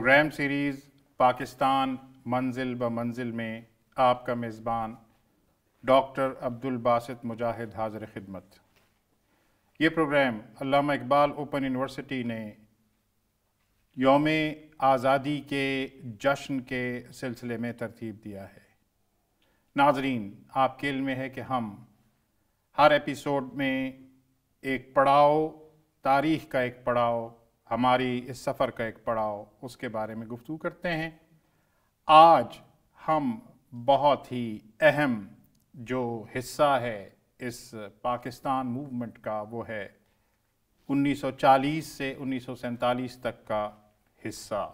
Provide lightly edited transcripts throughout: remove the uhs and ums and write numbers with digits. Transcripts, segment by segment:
Programme series Pakistan منزل ب منزل میں آپ کا میزبان ڈاکٹر عبدالباسط مجاہد حاضر خدمت۔ یہ پروگرام علامہ اقبال اوپن یونیورسٹی نے یوم آزادی کے جشن کے سلسلے میں ترتیب دیا ہے۔ ناظرین، آپ کے علم میں ہے کہ ہم ہر ایپیسوڈ میں ایک پڑاؤ، تاریخ کا ایک پڑاؤ، ہماری اس سفر کا ایک پڑاؤ، اس کے بارے میں گفتگو کرتے ہیں۔ آج ہم بہت ہی اہم جو حصہ ہے اس پاکستان موومنٹ کا، وہ ہے 1940 سے 1947 تک کا حصہ،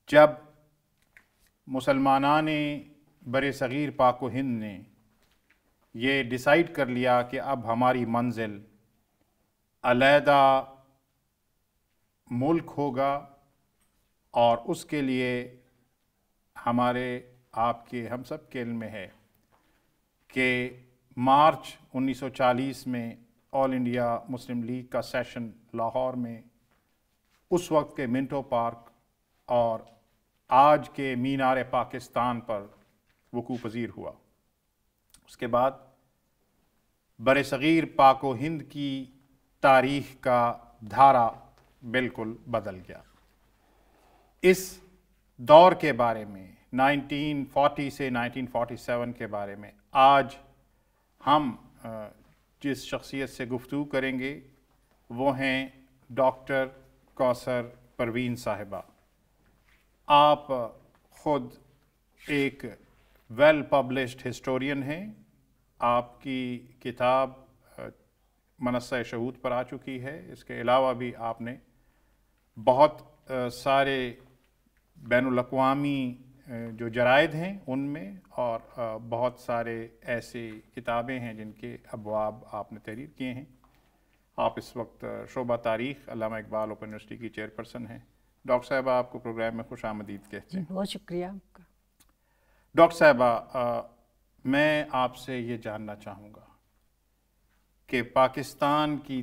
جب مسلمانان بر صغیر پاک و ہند نے یہ ڈیسائیڈ کر لیا کہ اب ہماری منزل علیحدہ ملک ہوگا، اور اس کے لیے ہمارے آپ کے ہم سب کے علم میں ہے کہ مارچ 1940 میں آل انڈیا مسلم لیگ کا سیشن لاہور میں اس وقت کے منٹو پارک اور آج کے مینار پاکستان پر وقوع پذیر ہوا۔ اس کے بعد بر صغیر پاک و ہند کی تاریخ کا دھارا بالکل بدل گیا۔ اس دور کے بارے میں 1940 سے 1947 کے بارے میں آج ہم جس شخصیت سے گفتگو کریں گے وہ ہیں ڈاکٹر کوثر پروین صاحبہ۔ آپ خود ایک ویل پبلشڈ ہسٹورین ہیں۔ آپ کی کتاب منصہ شہود پر آ چکی ہے۔ اس کے علاوہ بھی آپ نے بہت سارے بین الاقوامی جو جرائد ہیں ان میں، اور بہت سارے ایسی کتابیں ہیں جن کے ابواب آپ نے تحریر کیے ہیں۔ آپ اس وقت شعبہ تاریخ علامہ اقبال اوپن یونیورسٹی کی چیئرپرسن ہیں۔ ڈاکٹر صاحبہ، آپ کو پروگرام میں خوش آمدید کہتے ہیں۔ بہت شکریہ آپ کا۔ ڈاکٹر صاحبہ، میں آپ سے یہ جاننا چاہوں گا کہ پاکستان کی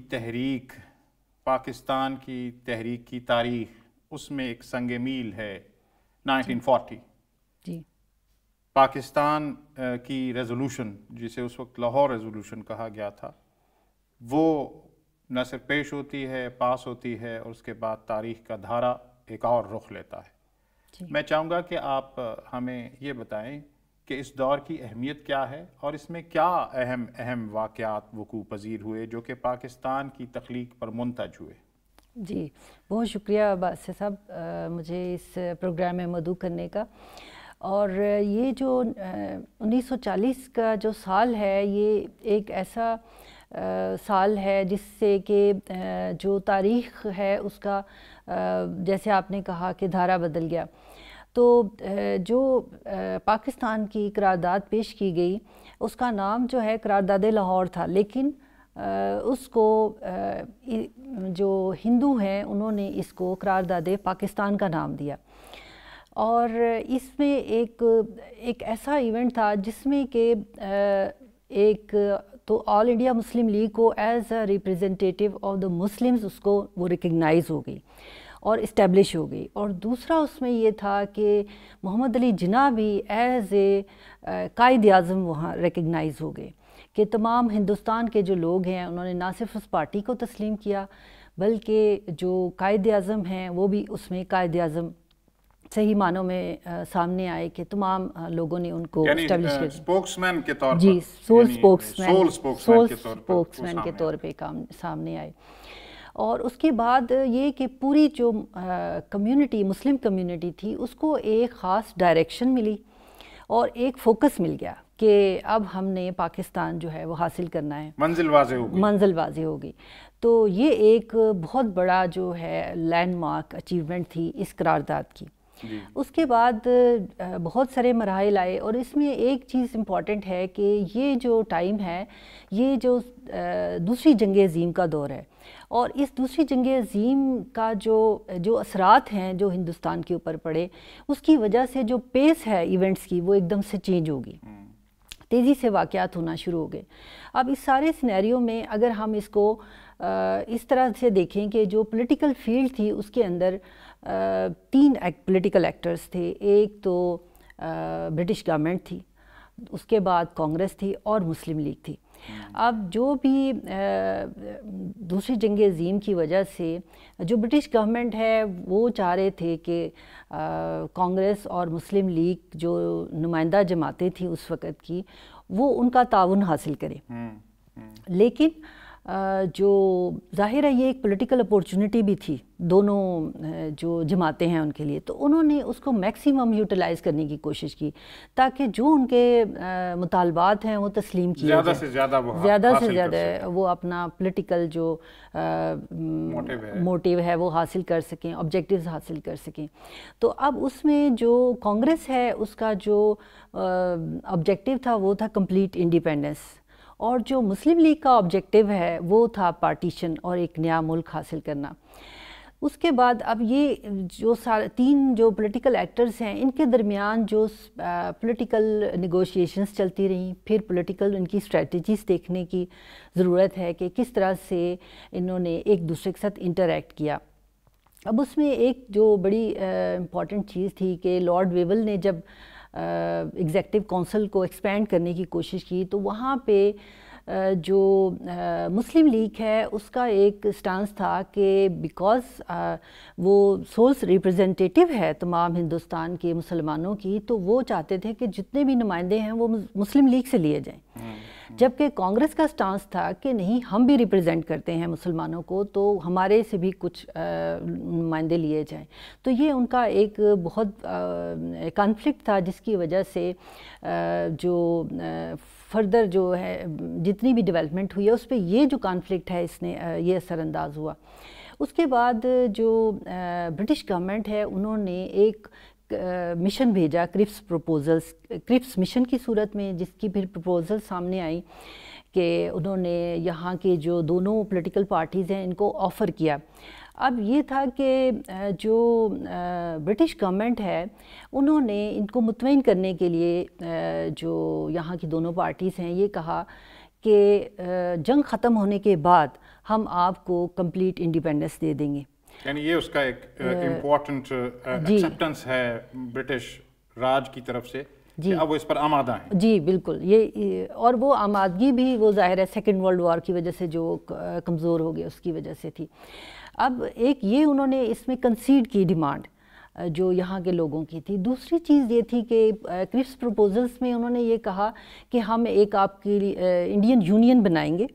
تحریک کی تاریخ، اس میں ایک سنگ میل ہے 1940۔ جی۔ پاکستان کی ریزولوشن، جسے اس وقت لاہور ریزولوشن کہا گیا تھا، وہ نہ صرف پیش ہوتی ہے، پاس ہوتی ہے، اور اس کے بعد تاریخ کا دھارا ایک اور رخ لیتا ہے۔ میں چاہوں گا کہ آپ ہمیں یہ بتائیں کہ اس دور کی اہمیت کیا ہے، اور اس میں کیا اہم واقعات وقوع پذیر ہوئے جو کہ پاکستان کی تخلیق پر منتج ہوئے۔ جی، بہت شکریہ باسط صاحب مجھے اس پروگرام میں مدعو کرنے کا۔ اور یہ جو 1940 کا جو سال ہے، یہ ایک ایسا سال ہے جس سے کہ جو تاریخ ہے اس کا، جیسے آپ نے کہا کہ دھارا بدل گیا۔ تو جو پاکستان کی قرارداد پیش کی گئی، اس کا نام جو ہے قرارداد لاہور تھا، لیکن اس کو جو ہندو ہیں انہوں نے اس کو قرارداد پاکستان کا نام دیا۔ اور اس میں ایک ایسا ایونٹ تھا جس میں کہ ایک تو آل انڈیا مسلم لیگ کو as a representative of the Muslims اس کو وہ ریکگنائز ہو گئی اور اسٹیبلش ہو گئی، اور دوسرا اس میں یہ تھا کہ محمد علی جناح بھی ایز اے قائد اعظم وہاں ریکگنائز ہو گئے، کہ تمام ہندوستان کے جو لوگ ہیں انہوں نے نہ صرف اس پارٹی کو تسلیم کیا، بلکہ جو قائد اعظم ہیں وہ بھی اس میں قائد اعظم صحیح معنوں میں سامنے آئے، کہ تمام لوگوں نے ان کو اسٹیبلش کیا، سپوکسمین کے طور پر، جی، سول سپوکسمین کے طور پہ سامنے آئے۔ اور اس کے بعد یہ کہ پوری جو کمیونٹی، مسلم کمیونٹی تھی، اس کو ایک خاص ڈائریکشن ملی اور ایک فوکس مل گیا کہ اب ہم نے پاکستان جو ہے وہ حاصل کرنا ہے، منزل واضح ہوگی۔ تو یہ ایک بہت بڑا جو ہے لینڈ مارک اچیومنٹ تھی اس قرارداد کی۔ اس کے بعد بہت سارے مراحل آئے، اور اس میں ایک چیز امپورٹنٹ ہے کہ یہ جو ٹائم ہے، یہ جو دوسری جنگ عظیم کا دور ہے، اور اس دوسری جنگ عظیم کا جو اثرات ہیں جو ہندوستان کے اوپر پڑے، اس کی وجہ سے جو پیس ہے ایونٹس کی وہ ایک دم سے چینج ہوگی، تیزی سے واقعات ہونا شروع ہو گئے۔ اب اس سارے سینیریو میں اگر ہم اس کو اس طرح سے دیکھیں کہ جو پولیٹیکل فیلڈ تھی اس کے اندر 3 پولیٹیکل ایکٹرز تھے. ایک تو برٹش گورنمنٹ تھی, اس کے بعد کانگریس تھی اور مسلم لیگ تھی. اب جو بھی دوسری جنگ عظیم کی وجہ سے جو برٹش گورنمنٹ ہے وہ چاہ رہے تھے کہ کانگریس اور مسلم لیگ جو نمائندہ جماعتیں تھیں اس وقت کی وہ ان کا تعاون حاصل کرے. لیکن جو ظاہر ہے یہ ایک پولیٹیکل اپورچونٹی بھی تھی دونوں جو جماعتیں ہیں ان کے لیے, تو انہوں نے اس کو میکسیمم یوٹیلائز کرنے کی کوشش کی تاکہ جو ان کے مطالبات ہیں وہ تسلیم کیے جائیں, زیادہ سے زیادہ وہ اپنا پولیٹیکل جو موٹیو ہے وہ حاصل کر سکیں, آبجیکٹیوز حاصل کر سکیں. تو اب اس میں جو کانگریس ہے اس کا جو آبجیکٹیو تھا وہ تھا کمپلیٹ انڈیپینڈنس, اور جو مسلم لیگ کا آبجیکٹیو ہے وہ تھا پارٹیشن اور ایک نیا ملک حاصل کرنا. اس کے بعد اب یہ جو 3 جو پولیٹیکل ایکٹرز ہیں ان کے درمیان جو پولیٹیکل نیگوشیشنز چلتی رہیں, پھر پولیٹیکل ان کی اسٹریٹجیز دیکھنے کی ضرورت ہے کہ کس طرح سے انہوں نے ایک دوسرے کے ساتھ انٹریکٹ کیا. اب اس میں ایک جو بڑی امپورٹنٹ چیز تھی کہ لارڈ ویول نے جب ایگزیکٹو کونسل کو ایکسپینڈ کرنے کی کوشش کی تو وہاں پہ جو مسلم لیگ ہے اس کا ایک سٹانس تھا کہ بیکاز وہ سولس ریپرزنٹیٹیو ہے تمام ہندوستان کے مسلمانوں کی, تو وہ چاہتے تھے کہ جتنے بھی نمائندے ہیں وہ مسلم لیگ سے لیے جائیں, جبکہ کانگریس کا سٹانس تھا کہ نہیں ہم بھی ریپرزینٹ کرتے ہیں مسلمانوں کو تو ہمارے سے بھی کچھ نمائندے لیے جائیں. تو یہ ان کا ایک بہت کانفلکٹ تھا جس کی وجہ سے جو فردر جو ہے جتنی بھی ڈیولپمنٹ ہوئی ہے اس پہ یہ جو کانفلکٹ ہے اس نے یہ اثر انداز ہوا. اس کے بعد جو برٹش گورنمنٹ ہے انہوں نے ایک مشن بھیجا کرپس مشن کی صورت میں, جس کی پھر پروپوزل سامنے آئی کہ انہوں نے یہاں کے جو دونوں پولیٹیکل پارٹیز ہیں ان کو آفر کیا. اب یہ تھا کہ جو برٹش گورنمنٹ ہے انہوں نے ان کو مطمئن کرنے کے لیے جو یہاں کی دونوں پارٹیز ہیں یہ کہا کہ جنگ ختم ہونے کے بعد ہم آپ کو کمپلیٹ انڈیپینڈنس دے دیں گے. یعنی یہ اس کا ایک امپورٹنٹ ایکسیپٹنس ہے برٹش راج کی طرف سے کہ اب وہ اس پر آمادہ ہیں. جی بالکل, یہ اور وہ آمادگی بھی وہ ظاہر ہے سیکنڈ ورلڈ وار کی وجہ سے جو کمزور ہو گئے اس کی وجہ سے تھی. اب ایک یہ انہوں نے اس میں کنسیڈ کی ڈیمانڈ جو یہاں کے لوگوں کی تھی. دوسری چیز یہ تھی کہ کرپس پروپوزلز میں انہوں نے یہ کہا کہ ہم ایک آپ کی انڈین یونین بنائیں گے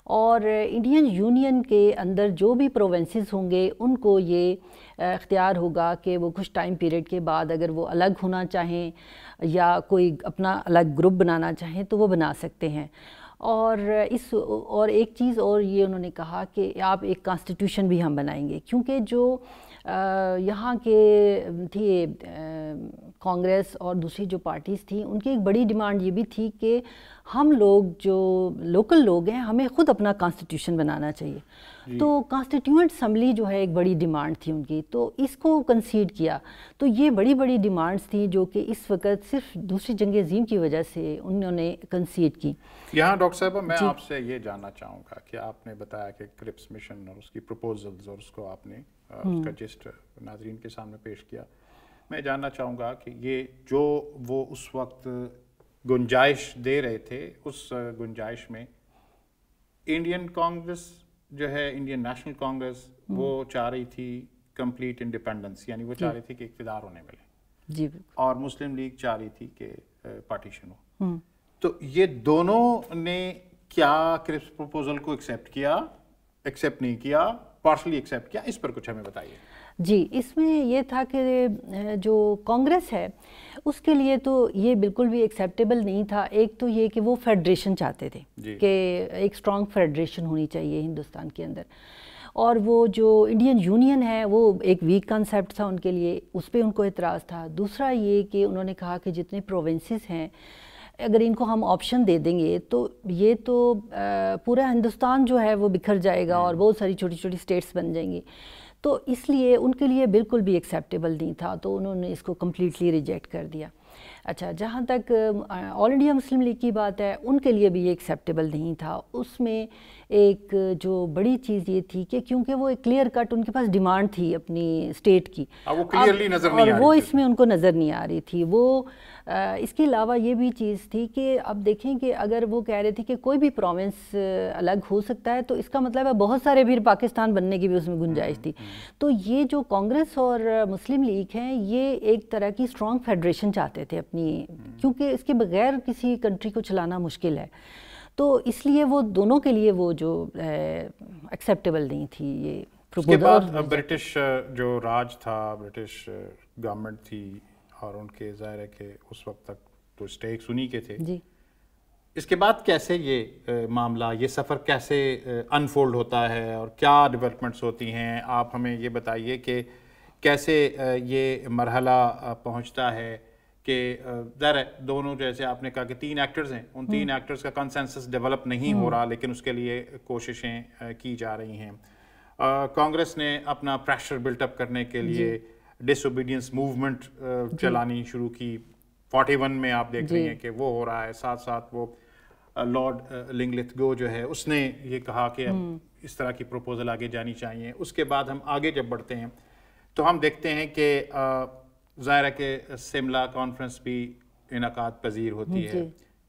اور انڈین یونین کے اندر جو بھی پروونسز ہوں گے ان کو یہ اختیار ہوگا کہ وہ کچھ ٹائم پیریڈ کے بعد اگر وہ الگ ہونا چاہیں یا کوئی اپنا الگ گروپ بنانا چاہیں تو وہ بنا سکتے ہیں. اور ایک چیز اور یہ انہوں نے کہا کہ آپ ایک کانسٹیٹیوشن بھی ہم بنائیں گے, کیونکہ جو یہاں کے تھی کانگریس اور دوسری جو پارٹیز تھیں ان کی ایک بڑی ڈیمانڈ یہ بھی تھی کہ ہم لوگ جو لوکل لوگ ہیں ہمیں خود اپنا کانسٹیٹیوشن بنانا چاہیے. تو کانسٹیٹیوئنٹ اسمبلی جو ہے ایک بڑی ڈیمانڈ تھی ان کی, تو اس کو کنسیڈ کیا. تو یہ بڑی بڑی ڈیمانڈز تھیں جو کہ اس وقت صرف دوسری جنگ عظیم کی وجہ سے انہوں نے کنسیڈ کی. یہاں ڈاکٹر صاحبہ میں آپ سے یہ جاننا چاہوں گا کہ آپ نے بتایا کہ کرپس مشن اور اس کی پروپوزلز اور اس کو آپ نے اس کا جسٹ ناظرین کے سامنے پیش کیا. میں جاننا چاہوں گا کہ یہ جو وہ اس وقت گنجائش دے رہے تھے اس گنجائش میں انڈین کانگریس جو ہے انڈین نیشنل کانگریس وہ چاہ رہی تھی کمپلیٹ انڈیپینڈنس, یعنی وہ چاہ رہی تھی کہ اقتدار ہونے ملے جی, اور مسلم لیگ چاہ رہی تھی کہ پارٹیشن ہو. تو یہ دونوں نے کیا کرپس پروپوزل کو ایکسیپٹ نہیں کیا, پارشلی ایکسیپٹ کیا, اس پر کچھ ہمیں بتائیے. جی, اس میں یہ تھا کہ جو کانگریس ہے اس کے لیے تو یہ بالکل بھی ایکسیپٹیبل نہیں تھا. ایک تو یہ کہ وہ فیڈریشن چاہتے تھے کہ ایک اسٹرانگ فیڈریشن ہونی چاہیے ہندوستان کے اندر, اور وہ جو انڈین یونین ہے وہ ایک ویک کنسیپٹ تھا ان کے لیے, اس پہ ان کو اعتراض تھا. دوسرا یہ کہ انہوں نے کہا کہ جتنے پروونسز ہیں اگر ان کو ہم آپشن دے دیں گے تو یہ تو پورا ہندوستان جو ہے وہ بکھر جائے گا اور بہت ساری چھوٹی چھوٹی اسٹیٹس بن جائیں گی, تو اس لیے ان کے لیے بالکل بھی ایکسیپٹیبل نہیں تھا. تو انہوں نے اس کو کمپلیٹلی ریجیکٹ کر دیا. اچھا, جہاں تک آل انڈیا مسلم لیگ کی بات ہے ان کے لیے بھی یہ ایکسیپٹیبل نہیں تھا. اس میں ایک جو بڑی چیز یہ تھی کہ کیونکہ وہ ایک کلیئر کٹ ان کے پاس ڈیمانڈ تھی اپنی اسٹیٹ کی، وہ کلیئرلی نظر نہیں آ رہی اور وہ اس میں ان کو نظر نہیں آ رہی تھی. وہ اس کے علاوہ یہ بھی چیز تھی کہ اب دیکھیں کہ اگر وہ کہہ رہے تھے کہ کوئی بھی پروونس الگ ہو سکتا ہے تو اس کا مطلب ہے بہت سارے پھر پاکستان بننے کی بھی اس میں گنجائش تھی. تو یہ جو کانگریس اور مسلم لیگ ہیں یہ ایک طرح کی اسٹرانگ فیڈریشن چاہتے تھے اپنی، کیونکہ اس کے بغیر کسی کنٹری کو چلانا مشکل ہے. تو اس لیے وہ دونوں کے لیے وہ جو ایکسیپٹیبل نہیں تھی یہ پروپوزل. اس کے بعد برٹش جو راج تھا، برٹش گورنمنٹ تھی اور ان کے ظاہر ہے کہ اس وقت تک تو اسٹیکس انہی کے تھے. جی. اس کے بعد کیسے یہ معاملہ، یہ سفر کیسے انفولڈ ہوتا ہے اور کیا ڈیولپمنٹس ہوتی ہیں؟ آپ ہمیں یہ بتائیے کہ کیسے یہ مرحلہ پہنچتا ہے کہ ظاہر ہے دونوں، جیسے آپ نے کہا کہ 3 ایکٹرز ہیں، ان 3 ایکٹرز کا کنسنسس ڈیولپ نہیں ہو رہا، لیکن اس کے لیے کوششیں کی جا رہی ہیں. کانگریس نے اپنا پریشر بلٹ اپ کرنے کے لیے ڈس اوبیڈینس موومنٹ چلانی شروع کی. 41 میں آپ دیکھ رہی ہیں کہ وہ ہو رہا ہے. ساتھ ساتھ وہ لارڈ لنگلتگو جو ہے اس نے یہ کہا کہ اس طرح کی پروپوزل آگے جانی چاہیے. اس کے بعد ہم آگے جب بڑھتے ہیں تو ہم دیکھتے ہیں کہ ظاہر ہے کہ سملا کانفرنس بھی انعقاد پذیر ہوتی ہے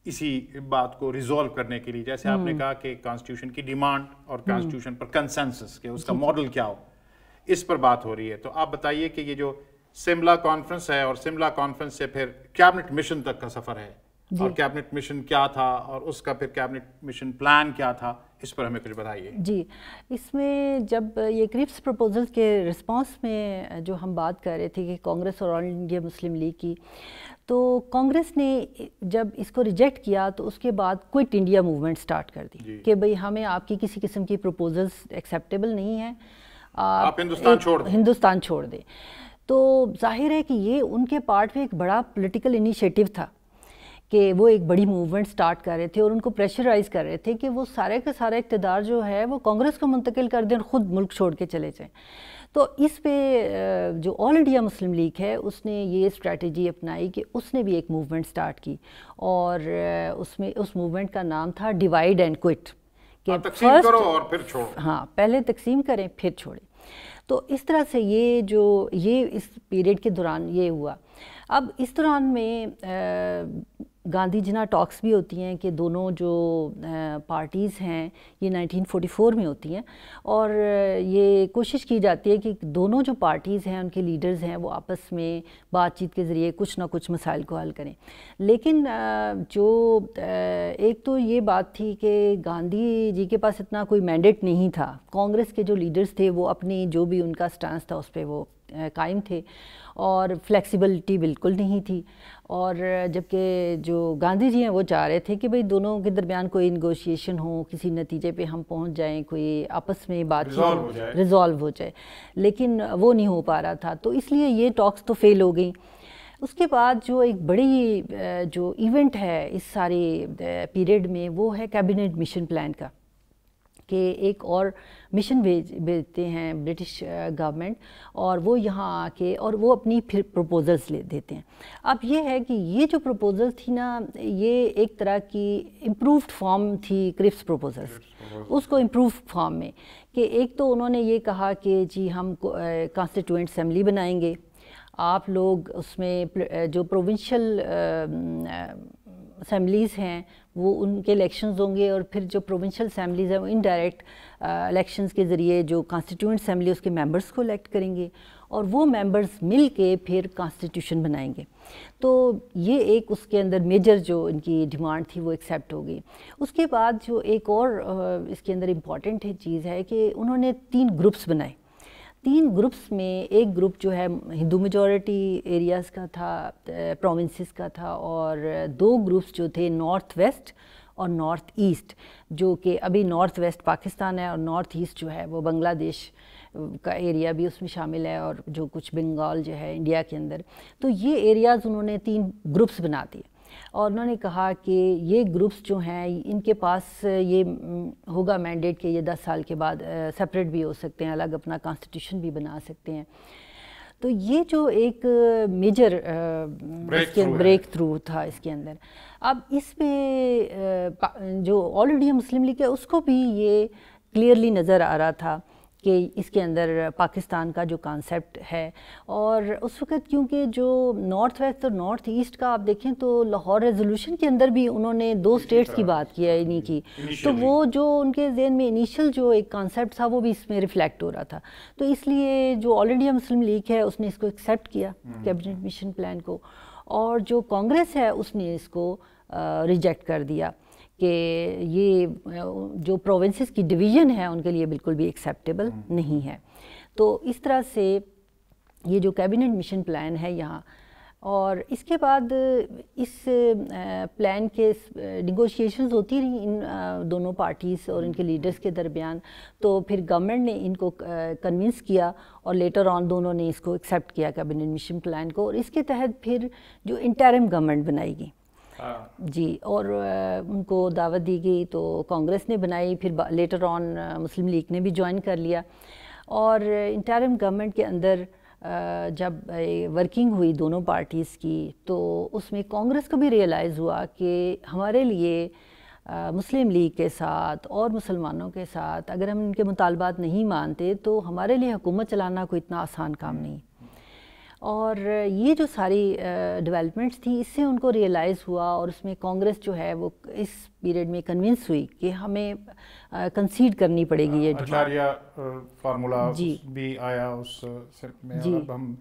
اسی بات کو ریزولو کرنے کے لیے. جیسے آپ نے کہا کہ کانسٹیٹیوشن کی ڈیمانڈ اور کانسٹیٹیوشن پر کنسنسس کہ اس کا ماڈل کیا ہو، اس پر بات ہو رہی ہے. تو آپ بتائیے کہ یہ جو سملا کانفرنس ہے اور سملا کانفرنس سے پھر کیبنٹ مشن تک کا سفر ہے، اور کیبنٹ مشن کیا تھا اور اس کا پھر کیبنٹ مشن پلان کیا تھا، اس پر ہمیں کچھ بتائیے. جی. اس میں جب یہ کرپس پروپوزل کے رسپانس میں جو ہم بات کر رہے تھے کہ کانگریس اور آل انڈیا مسلم لیگ کی، تو کانگریس نے جب اس کو ریجیکٹ کیا تو اس کے بعد کوئٹ انڈیا موومنٹ سٹارٹ کر دی کہ بھئی ہمیں آپ کی کسی قسم کی پروپوزلز ایکسیپٹیبل نہیں ہیں، آپ ہندوستان چھوڑ دیں. تو ظاہر ہے کہ یہ ان کے پارٹ میں ایک بڑا پولیٹیکل انیشیٹو تھا کہ وہ ایک بڑی موومنٹ سٹارٹ کر رہے تھے اور ان کو پریشرائز کر رہے تھے کہ وہ سارے کا سارا اقتدار جو ہے وہ کانگریس کو منتقل کر دیں اور خود ملک چھوڑ کے چلے جائیں. تو اس پہ جو آل انڈیا مسلم لیگ ہے اس نے یہ اسٹریٹجی اپنائی کہ اس نے بھی ایک موومنٹ سٹارٹ کی، اور اس میں اس موومنٹ کا نام تھا ڈیوائیڈ اینڈ کوئٹ، کہ تقسیم کرو اور پھر چھوڑو. ہاں، پہلے تقسیم کریں پھر چھوڑیں. تو اس طرح سے یہ اس پیریڈ کے دوران یہ ہوا. اب اس دوران میں گاندھی جنا ٹاکس بھی ہوتی ہیں کہ دونوں جو پارٹیز ہیں یہ 1944 میں ہوتی ہیں، اور یہ کوشش کی جاتی ہے کہ دونوں جو پارٹیز ہیں ان کے لیڈرز ہیں وہ آپس میں بات چیت کے ذریعے کچھ نہ کچھ مسائل کو حل کریں. لیکن جو ایک تو یہ بات تھی کہ گاندھی جی کے پاس اتنا کوئی مینڈیٹ نہیں تھا، کانگریس کے جو لیڈرز تھے وہ اپنی جو بھی ان کا سٹانس تھا اس پہ وہ قائم تھے، اور فلیکسیبلٹی بالکل نہیں تھی. اور جبکہ جو گاندھی جی ہیں وہ چاہ رہے تھے کہ بھئی دونوں کے درمیان کوئی نیگوشیشن ہو، کسی نتیجے پہ ہم پہنچ جائیں، کوئی آپس میں بات ریزالو ہو جائے، لیکن وہ نہیں ہو پا رہا تھا. تو اس لیے یہ ٹاکس تو فیل ہو گئیں. اس کے بعد جو ایک بڑی جو ایونٹ ہے اس سارے پیریڈ میں وہ ہے کیبنٹ مشن پلان کا، کہ ایک اور مشن بھیجتے ہیں برٹش گورنمنٹ، اور وہ یہاں آ کے اور وہ اپنی پھر پروپوزلز لے دیتے ہیں. اب یہ ہے کہ یہ جو پروپوزل تھی نا، یہ ایک طرح کی امپرووڈ فارم تھی کرپس پروپوزلز، اس کو امپروو فارم میں، کہ ایک تو انہوں نے یہ کہا کہ جی ہم کانسٹیٹیوئنٹ اسمبلی بنائیں گے، آپ لوگ اس میں جو پروونشل اسمبلیز ہیں وہ ان کے الیکشنز ہوں گے، اور پھر جو پروونشل اسمبلیز ہیں وہ انڈائریکٹ الیکشنز کے ذریعے جو کانسٹیٹیوئنٹ اسمبلی اس کے ممبرز کو الیکٹ کریں گے، اور وہ ممبرز مل کے پھر کانسٹیٹیوشن بنائیں گے. تو یہ ایک اس کے اندر میجر جو ان کی ڈیمانڈ تھی وہ ایکسیپٹ ہو گئی. اس کے بعد جو ایک اور اس کے اندر امپورٹنٹ چیز ہے کہ انہوں نے 3 گروپس بنائے. 3 گروپس میں ایک گروپ جو ہے ہندو میجورٹی ایریاز کا تھا، پروونسز کا تھا، اور 2 گروپس جو تھے نارتھ ویسٹ اور نارتھ ایسٹ، جو کہ ابھی نارتھ ویسٹ پاکستان ہے اور نارتھ ایسٹ جو ہے وہ بنگلہ دیش کا ایریا بھی اس میں شامل ہے، اور جو کچھ بنگال جو ہے انڈیا کے اندر. تو یہ ایریاز انہوں نے 3 گروپس بنا دیے، اور انہوں نے کہا کہ یہ گروپس جو ہیں ان کے پاس یہ ہوگا مینڈیٹ کہ یہ 10 سال کے بعد سپریٹ بھی ہو سکتے ہیں، الگ اپنا کانسٹیٹیوشن بھی بنا سکتے ہیں. تو یہ جو ایک میجر بریک تھرو تھا اس کے اندر. اب اس میں جو آل انڈیا مسلم لیگ ہے اس کو بھی یہ کلیئرلی نظر آ رہا تھا کہ اس کے اندر پاکستان کا جو کانسیپٹ ہے. اور اس وقت کیونکہ جو نارتھ ویسٹ اور نارتھ ایسٹ کا آپ دیکھیں تو لاہور ریزولوشن کے اندر بھی انہوں نے 2 اسٹیٹس کی بات کی ہے نہیں کی, تو وہ جو ان کے ذہن میں انیشل جو ایک کانسیپٹ تھا وہ بھی اس میں ریفلیکٹ ہو رہا تھا. تو اس لیے جو آل انڈیا مسلم لیگ ہے اس نے اس کو ایکسیپٹ کیا کیبنٹ مشن پلان کو, اور جو کانگریس ہے اس نے اس کو ریجیکٹ کر دیا کہ یہ جو پروونسز کی ڈویژن ہے ان کے لیے بالکل بھی ایکسیپٹیبل نہیں ہے. تو اس طرح سے یہ جو کیبنٹ مشن پلان ہے یہاں, اور اس کے بعد اس پلان کے نیگوشیشنز ہوتی رہی ان دونوں پارٹیز اور ان کے لیڈرز کے درمیان. تو پھر گورنمنٹ نے ان کو کنونس کیا اور لیٹر آن دونوں نے اس کو ایکسیپٹ کیا کیبنٹ مشن پلان کو, اور اس کے تحت پھر جو انٹرم گورنمنٹ بنائی گئی جی, اور ان کو دعوت دی گئی تو کانگریس نے بنائی, پھر لیٹر آن مسلم لیگ نے بھی جوائن کر لیا. اور انٹرم گورنمنٹ کے اندر جب ورکنگ ہوئی دونوں پارٹیز کی تو اس میں کانگریس کو بھی ریئلائز ہوا کہ ہمارے لیے مسلم لیگ کے ساتھ اور مسلمانوں کے ساتھ اگر ہم ان کے مطالبات نہیں مانتے تو ہمارے لیے حکومت چلانا کوئی اتنا آسان کام نہیں. اور یہ جو ساری ڈیولپمنٹس تھیں اس سے ان کو ریئلائز ہوا, اور اس میں کانگریس جو ہے وہ اس پیریڈ میں کنونس ہوئی کہ ہمیں کنسیڈ کرنی پڑے گی. یہ اچاریہ فارمولا بھی آیا اس میں, اب ہم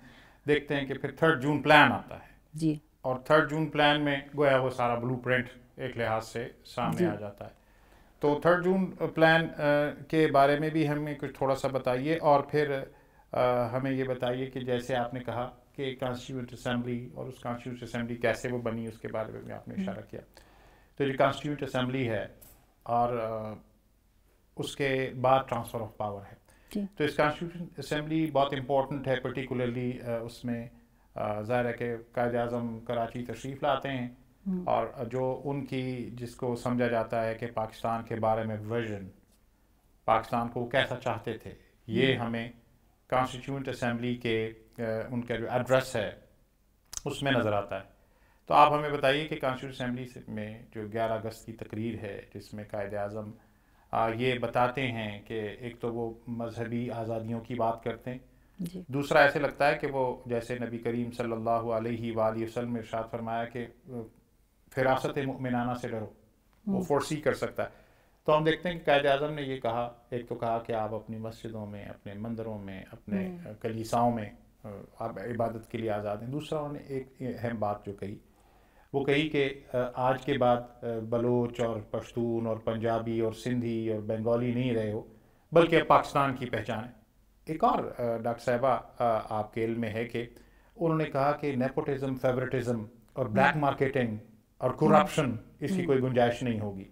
دیکھتے ہیں کہ پھر 3 جون پلان آتا ہے جی, اور 3 جون پلان میں گویا وہ سارا بلو پرنٹ ایک لحاظ سے سامنے آ جاتا ہے. تو 3 جون پلان کے بارے میں بھی ہمیں کچھ تھوڑا سا بتائیے, اور پھر ہمیں یہ بتائیے کہ جیسے آپ نے کہا کہ کانسٹیٹیوئنٹ اسمبلی اور اس کانسٹیٹیوئنٹ اسمبلی کیسے وہ بنی اس کے بارے میں بھی آپ نے اشارہ کیا. تو جو کانسٹیٹیوئنٹ اسمبلی ہے اور اس کے بعد ٹرانسفر آف پاور ہے, تو اس کانسٹیٹیوشن اسمبلی بہت امپورٹنٹ ہے, پرٹیکولرلی اس میں ظاہر ہے کہ قائد اعظم کراچی تشریف لاتے ہیں, اور جو ان کی جس کو سمجھا جاتا ہے کہ پاکستان کے بارے میں ویژن, پاکستان کو کیسا چاہتے تھے, یہ ہمیں کانسٹیٹیوئنٹ اسمبلی کے ان کا جو ایڈریس ہے اس میں نظر آتا ہے. تو آپ ہمیں بتائیے کہ کانسٹیٹیوئنٹ اسمبلی میں جو 11 اگست کی تقریر ہے جس میں قائد اعظم یہ بتاتے ہیں کہ ایک تو وہ مذہبی آزادیوں کی بات کرتے ہیں, دوسرا ایسے لگتا ہے کہ وہ جیسے نبی کریم صلی اللہ علیہ وآلہ وسلم نے ارشاد فرمایا کہ فراست مؤمنانہ سے ڈرو, وہ فورسی کر سکتا ہے. تو ہم دیکھتے ہیں کہ قائد اعظم نے یہ کہا, ایک تو کہا کہ آپ اپنی مسجدوں میں, اپنے مندروں میں, اپنے کلیساؤں میں آپ عبادت کے لیے آزاد ہیں. دوسرا انہوں نے ایک اہم بات جو کہی وہ کہی کہ آج کے بعد بلوچ اور پشتون اور پنجابی اور سندھی اور بنگالی نہیں رہے ہو, بلکہ پاکستان کی پہچان ہے. ایک اور ڈاکٹر صاحبہ آپ کے علم میں ہے کہ انہوں نے کہا کہ نیپوٹزم, فیورٹزم اور بلیک مارکیٹنگ اور کرپشن اس کی کوئی گنجائش نہیں ہوگی.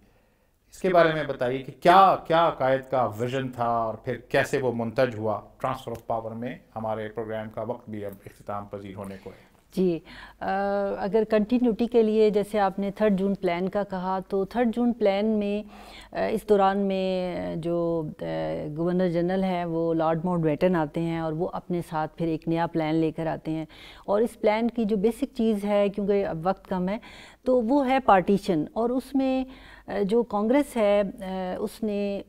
اس کے بارے میں بتائیے کہ کیا قائد کا ویژن تھا اور پھر کیسے وہ منتج ہوا ٹرانسفر آف پاور میں. ہمارے پروگرام کا وقت بھی اب اختتام پذیر ہونے کو ہے. جی, اگر کنٹینیوٹی کے لیے جیسے آپ نے 3 جون پلان کا کہا, تو 3 جون پلان میں اس دوران میں جو گورنر جنرل ہیں وہ لارڈ ماؤنٹ بیٹن آتے ہیں, اور وہ اپنے ساتھ پھر ایک نیا پلان لے کر آتے ہیں. اور اس پلان کی جو بیسک چیز ہے, کیونکہ اب وقت کم ہے, تو وہ ہے پارٹیشن. اور اس میں جو کانگریس ہے اس نے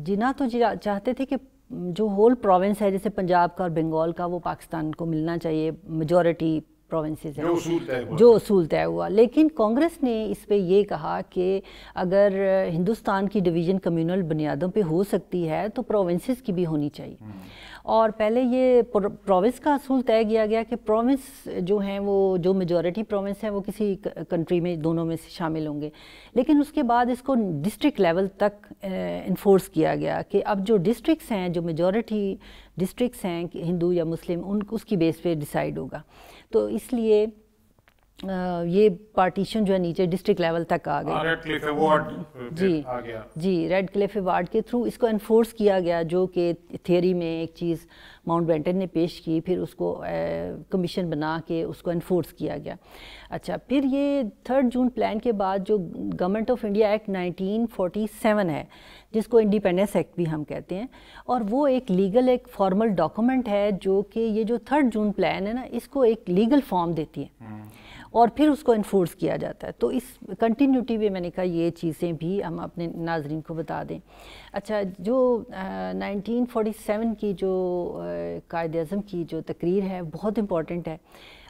جنا تو چاہتے تھے کہ جو ہول پروونس ہے جیسے پنجاب کا اور بنگال کا وہ پاکستان کو ملنا چاہیے, میجورٹی پروونسز ہیں جو اصول طے ہوا. لیکن کانگریس نے اس پہ یہ کہا کہ اگر ہندوستان کی ڈویژن کمیونل بنیادوں پہ ہو سکتی ہے تو پروونسز کی بھی ہونی چاہیے. اور پہلے یہ پروونس کا اصول طے کیا گیا کہ پروونس جو ہیں وہ جو میجورٹی پروونس ہیں وہ کسی کنٹری میں دونوں میں سے شامل ہوں گے. لیکن اس کے بعد اس کو ڈسٹرکٹ لیول تک انفورس کیا گیا کہ اب جو ڈسٹرکٹس ہیں, جو میجورٹی ڈسٹرکٹس ہیں ہندو یا مسلم, اس کی بیس پہ ڈیسائیڈ ہوگا. تو اس لیے یہ پارٹیشن جو ہے نیچے ڈسٹرکٹ لیول تک آ گئی. ریڈ کلف ایوارڈ آ گیا. جی ریڈ کلف ایوارڈ کے تھرو اس کو انفورس کیا گیا، جو کہ تھیوری میں ایک چیز ماؤنٹ بیٹن نے پیش کی، پھر اس کو کمیشن بنا کے اس کو انفورس کیا گیا. اچھا، پھر یہ 3 جون پلان کے بعد جو گورنمنٹ آف انڈیا ایکٹ 1947 ہے، جس کو انڈیپینڈنس ایکٹ بھی ہم کہتے ہیں، اور وہ ایک لیگل ایک فارمل ڈاکومنٹ ہے جو کہ یہ جو 3 جون پلان ہے نا، اس کو ایک لیگل فارم دیتی ہے اور پھر اس کو انفورس کیا جاتا ہے. تو اس کنٹینیوٹی میں نے کہا یہ چیزیں بھی ہم اپنے ناظرین کو بتا دیں. اچھا، جو 1947 کی جو قائد اعظم کی جو تقریر ہے بہت امپورٹنٹ ہے،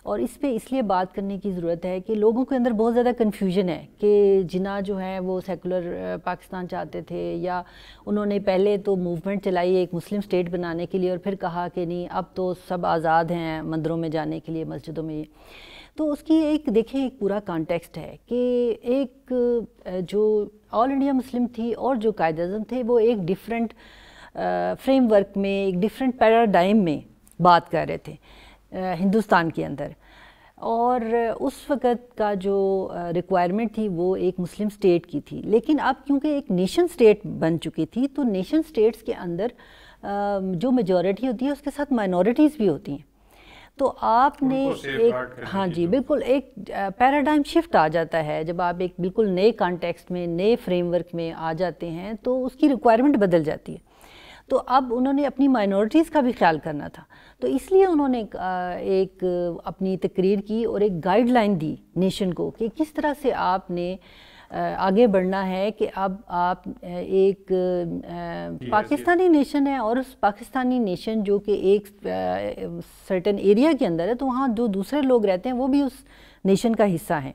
اور اس پہ اس لیے بات کرنے کی ضرورت ہے کہ لوگوں کے اندر بہت زیادہ کنفیوژن ہے کہ جناح جو ہیں وہ سیکولر پاکستان چاہتے تھے، یا انہوں نے پہلے تو موومنٹ چلائی ایک مسلم اسٹیٹ بنانے کے لیے، اور پھر کہا کہ نہیں اب تو سب آزاد ہیں مندروں میں جانے کے لیے، مسجدوں میں. تو اس کی ایک دیکھیں ایک پورا کانٹیکسٹ ہے کہ ایک جو آل انڈیا مسلم تھی اور جو قائد اعظم تھے وہ ایک ڈیفرنٹ فریم ورک میں، ایک ڈیفرنٹ پیراڈائم میں بات کر رہے تھے ہندوستان کے اندر. اور اس وقت کا جو ریکوائرمنٹ تھی وہ ایک مسلم اسٹیٹ کی تھی، لیکن اب کیونکہ ایک نیشن اسٹیٹ بن چکی تھی تو نیشن اسٹیٹس کے اندر جو میجورٹی ہوتی ہے اس کے ساتھ مائنورٹیز بھی ہوتی ہیں. تو آپ نے ایک ہاں جی بالکل ایک پیراڈائم شفٹ آ جاتا ہے جب آپ ایک بالکل نئے کانٹیکسٹ میں، نئے فریم ورک میں آ جاتے ہیں تو اس کی ریکوائرمنٹ بدل جاتی ہے. تو اب انہوں نے اپنی مائنورٹیز کا بھی خیال کرنا تھا، تو اس لیے انہوں نے ایک اپنی تقریر کی اور ایک گائیڈ لائن دی نیشن کو کہ کس طرح سے آپ نے آگے بڑھنا ہے، کہ اب آپ ایک پاکستانی نیشن ہے، اور اس پاکستانی نیشن جو کہ ایک سرٹن ایریا کے اندر ہے، تو وہاں جو دوسرے لوگ رہتے ہیں وہ بھی اس نیشن کا حصہ ہیں.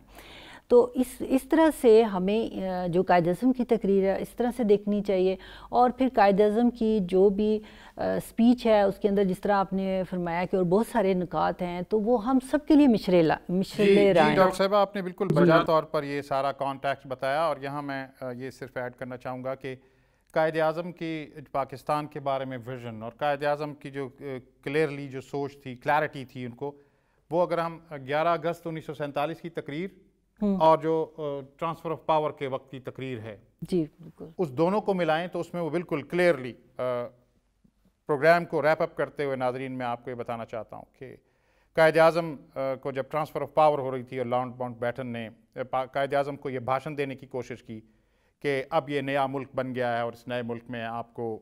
تو اس طرح سے ہمیں جو قائد اعظم کی تقریر ہے اس طرح سے دیکھنی چاہیے. اور پھر قائد اعظم کی جو بھی سپیچ ہے اس کے اندر جس طرح آپ نے فرمایا کہ اور بہت سارے نکات ہیں، تو وہ ہم سب کے لیے مشرے رائے ہیں. ڈاکٹر صاحبہ آپ نے بالکل بجا طور پر یہ سارا کانٹیکسٹ بتایا، اور یہاں میں یہ صرف ایڈ کرنا چاہوں گا کہ قائد اعظم کی پاکستان کے بارے میں ویژن، اور قائد اعظم کی جو کلیئرلی جو سوچ تھی، کلیئرٹی تھی ان کو، وہ اگر ہم 11 اگست 1947 کی تقریر اور جو ٹرانسفر آف پاور کے وقت کی تقریر ہے، جی بالکل، اس دونوں کو ملائیں تو اس میں وہ بالکل کلیئرلی پروگرام کو ریپ اپ کرتے ہوئے ناظرین میں آپ کو یہ بتانا چاہتا ہوں کہ قائد اعظم کو جب ٹرانسفر آف پاور ہو رہی تھی اور ماؤنٹ بیٹن نے قائد اعظم کو یہ بھاشن دینے کی کوشش کی کہ اب یہ نیا ملک بن گیا ہے اور اس نئے ملک میں آپ کو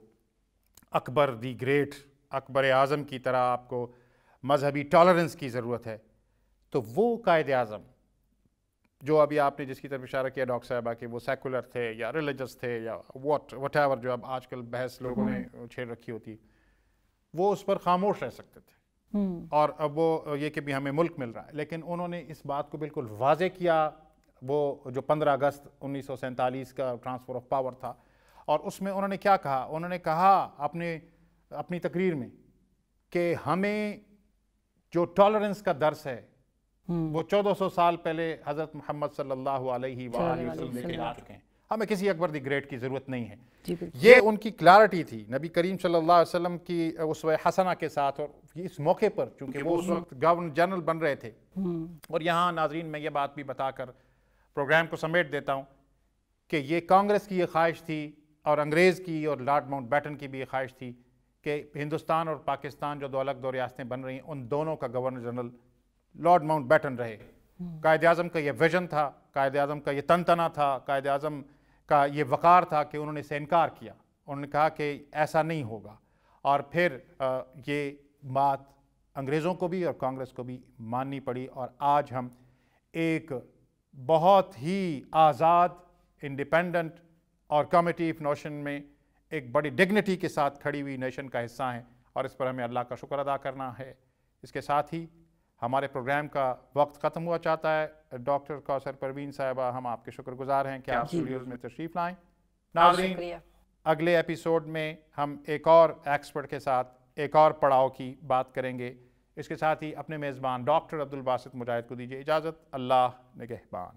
اکبر دی گریٹ، اکبر اعظم کی طرح آپ کو مذہبی ٹالرنس کی ضرورت ہے. تو وہ قائد اعظم جو ابھی آپ نے جس کی طرف اشارہ کیا ڈاکٹر صاحبہ کہ وہ سیکولر تھے یا ریلیجس تھے یا وٹ ایور جو اب آج کل بحث لوگوں نے چھیڑ رکھی ہوتی، وہ اس پر خاموش رہ سکتے تھے. اور اب وہ یہ کہ بھی ہمیں ملک مل رہا ہے، لیکن انہوں نے اس بات کو بالکل واضح کیا. وہ جو 15 اگست 1947 کا ٹرانسفر آف پاور تھا، اور اس میں انہوں نے کیا کہا؟ انہوں نے کہا اپنی تقریر میں کہ ہمیں جو ٹالرنس کا درس ہے وہ 1400 سال پہلے حضرت محمد صلی اللہ علیہ وآلہ وسلم لے کے آ چکے ہیں، ہمیں کسی اکبر دی گریٹ کی ضرورت نہیں ہے. یہ ان کی کلیئرٹی تھی نبی کریم صلی اللہ علیہ وسلم کی اسوہ حسنہ کے ساتھ. اور اس موقع پر چونکہ وہ اس وقت گورنر جنرل بن رہے تھے، اور یہاں ناظرین میں یہ بات بھی بتا کر پروگرام کو سمیٹ دیتا ہوں کہ یہ کانگریس کی یہ خواہش تھی اور انگریز کی اور لارڈ ماؤنٹ بیٹن کی بھی یہ خواہش تھی کہ ہندوستان اور پاکستان جو دو الگ دو ریاستیں بن رہی ہیں ان دونوں کا governor general Lord Mountbatten رہے. قائد اعظم کا یہ ویژن تھا، قائد اعظم کا یہ تنتنا تھا، قائد اعظم کا یہ وقار تھا کہ انہوں نے اسے انکار کیا. انہوں نے کہا کہ ایسا نہیں ہوگا، اور پھر یہ بات انگریزوں کو بھی اور کانگریس کو بھی ماننی پڑی. اور آج ہم ایک بہت ہی آزاد، انڈیپینڈنٹ اور کمیٹی آف نوشن میں ایک بڑی ڈگنیٹی کے ساتھ کھڑی ہوئی نیشن کا حصہ ہیں، اور اس پر ہمیں اللہ کا شکر ادا کرنا ہے. اس کے ساتھ ہی ہمارے پروگرام کا وقت ختم ہوا چاہتا ہے. ڈاکٹر کوثر پروین صاحبہ، ہم آپ کے شکر گزار ہیں کہ آپ اسٹوڈیوز میں تشریف لائیں. ناظرین، اگلے ایپیسوڈ میں ہم ایک اور ایکسپرٹ کے ساتھ ایک اور پڑاؤ کی بات کریں گے. اس کے ساتھ ہی اپنے میزبان ڈاکٹر عبدالباسط مجاہد کو دیجیے اجازت. اللہ نگہبان.